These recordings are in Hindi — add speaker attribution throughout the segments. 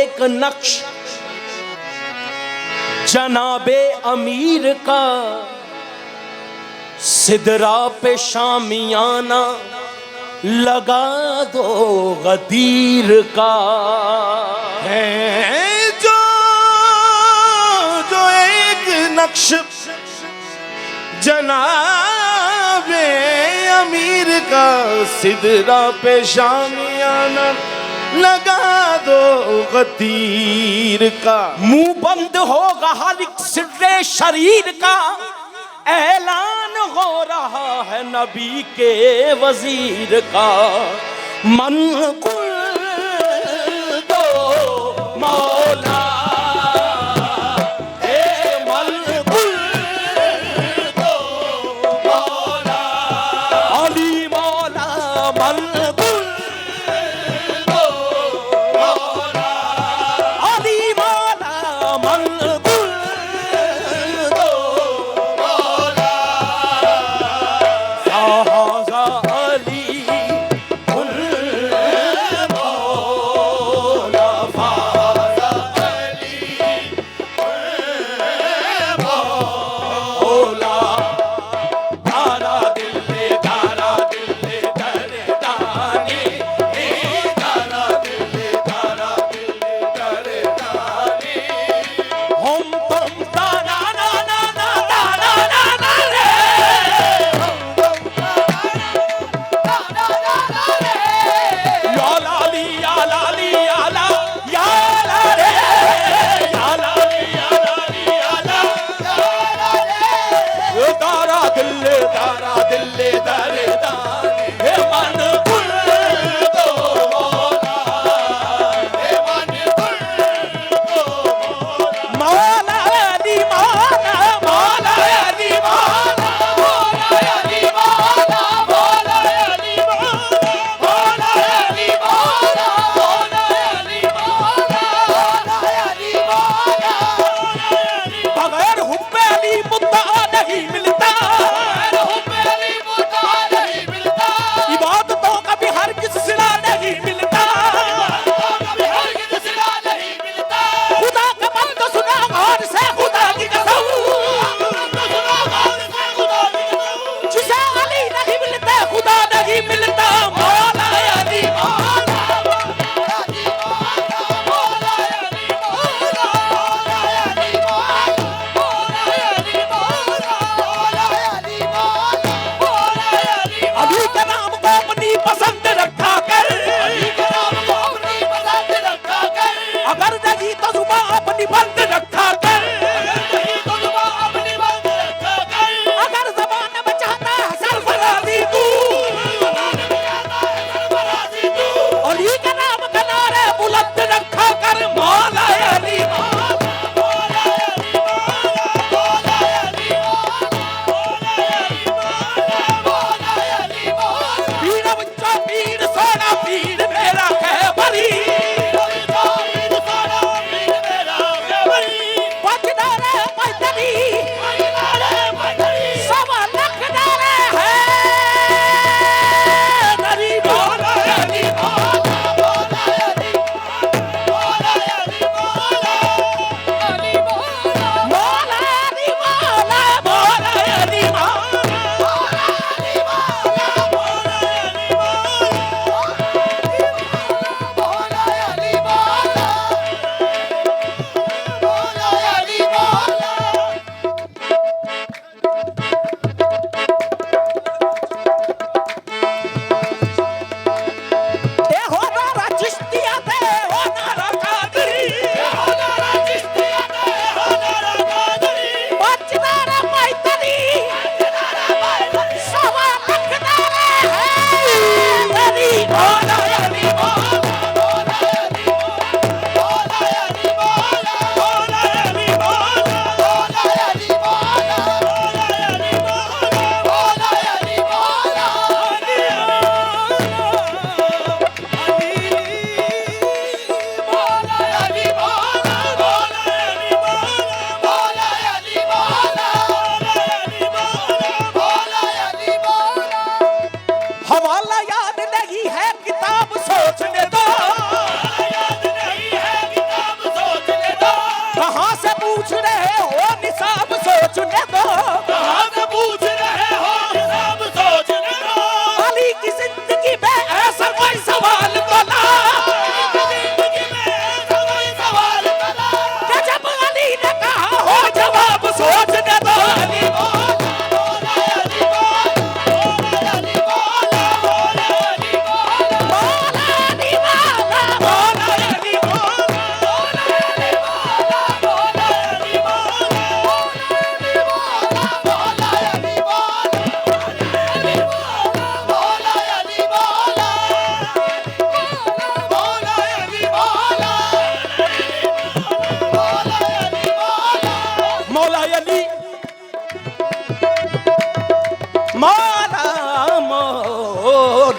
Speaker 1: एक नक्श जनाबे अमीर का, सिदरा पे शामियाना लगा दो गदीर का।
Speaker 2: है जो जो एक नक्श जनाबे अमीर का, सिदरा पे शामियाना लगा दो गदीर का।
Speaker 1: मुंह बंद होगा हर एक सिर्रे शरीर का, ऐलान हो रहा है नबी के वजीर का। मन कुल दो मौला, मन कुल दो मौला, अली मौला मन कुल दो मौला, अली मौला मन कुल दो मौला। शाहज़ा अली कुल मौला, फ़ाज़ा अली कुल मौला। धारा दिल दरदानी, धारा दिल दरदानी। हम तुम ताना ना ना ना ताना ना ना रे, या लाली या लाली या ला या ला रे, या लाली या लाली या ला या रे। तारा दिल दरदानी, हे मन कुल दो मौला, हे मन कुल दो मौला। मौला अली मौला, मौला अली मौला, मौला अली मौला, मौला अली मौला, मौला अली मौला, मौला अली मौला, मौला अली मौला। बगैर हुब्बे अली मुद्दा नहीं मिलता, बगैर हुब्बे अली मुद्दा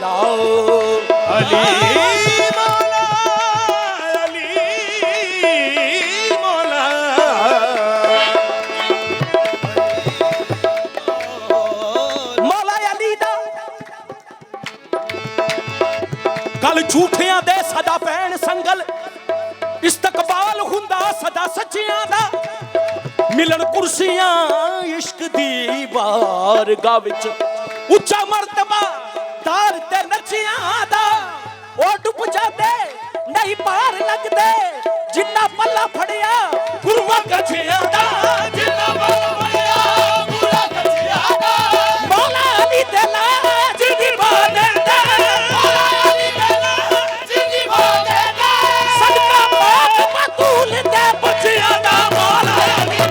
Speaker 1: मौला
Speaker 2: अली मौला, अली मौला।
Speaker 1: मौला अली दा कल झूठियां दे सदा पैण संगल इस्तकबाल हुंदा सदा सच्चियां दा मिलन कुर्सियां इश्क दी बारगाह विच उच्चा मर्तबा तार ते नचियां दा ओ डुब जाते नहीं पार लगदे जिन्ना पल्ला फड़िया गुरुआ गछियां दा जिन्ना पल्ला फड़िया गुरुआ गछियां दा मौला अली दे लाज दी बादे दे मौला अली दे लाज दी बादे दे सदका पाक बतूल दे बचियां दा मौला अली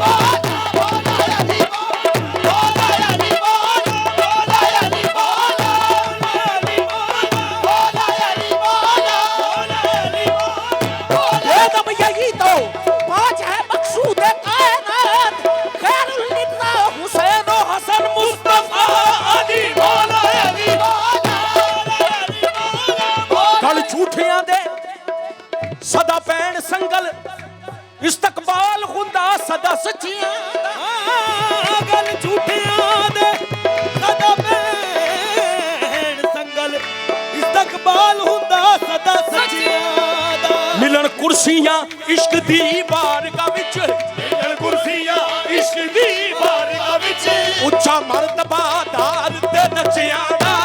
Speaker 1: सदा पैण संगल इस्तकबाल हुंदा सदा सच्चियां गल झूठियां दे सदा पैण संगल इस्तकबाल हुंदा सदा सच्चियां दा मिलन कुर्सियां इश्क दी बारगाह विच मिलन कुर्सियां इश्क दी बारगाह विच उच्चा मर्तबा दार ते नचियां दा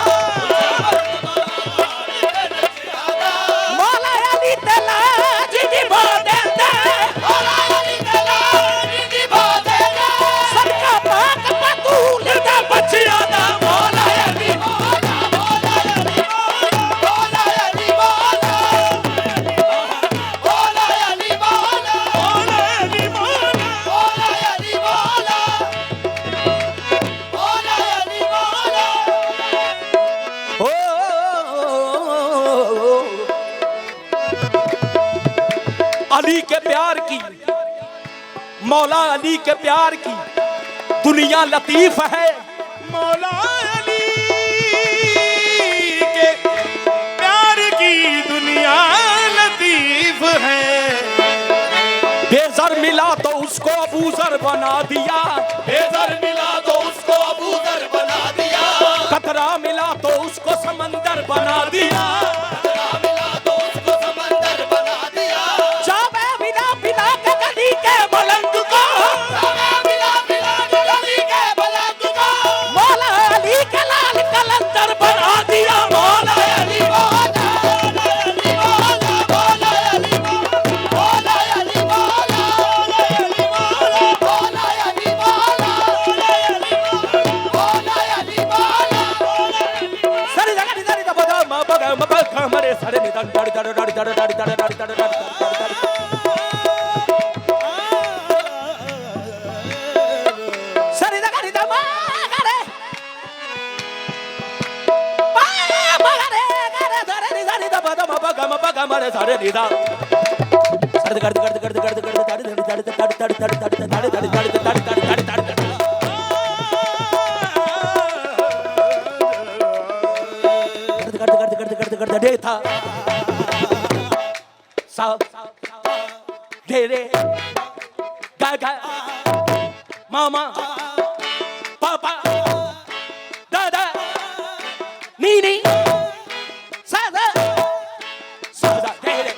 Speaker 1: अली के प्यार की मौला अली के प्यार की दुनिया लतीफ है
Speaker 2: मौला अली के प्यार की दुनिया लतीफ है।
Speaker 1: बेज़र मिला तो उसको अबूज़र बना दिया
Speaker 2: बेज़र मिला तो उसको अबूज़र बना दिया,
Speaker 1: कतरा मिला तो उसको समंदर बना दिया था सा घेरे गा मामा पापा दादा नीनी सादा सादा घेरे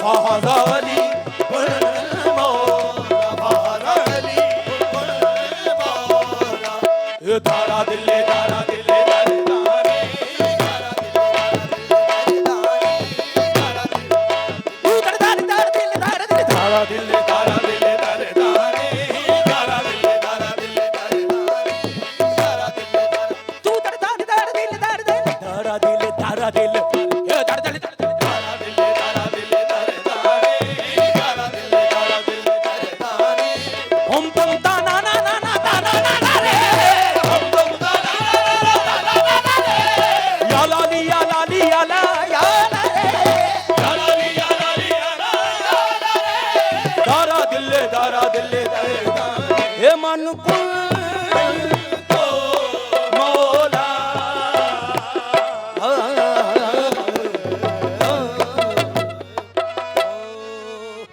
Speaker 1: Father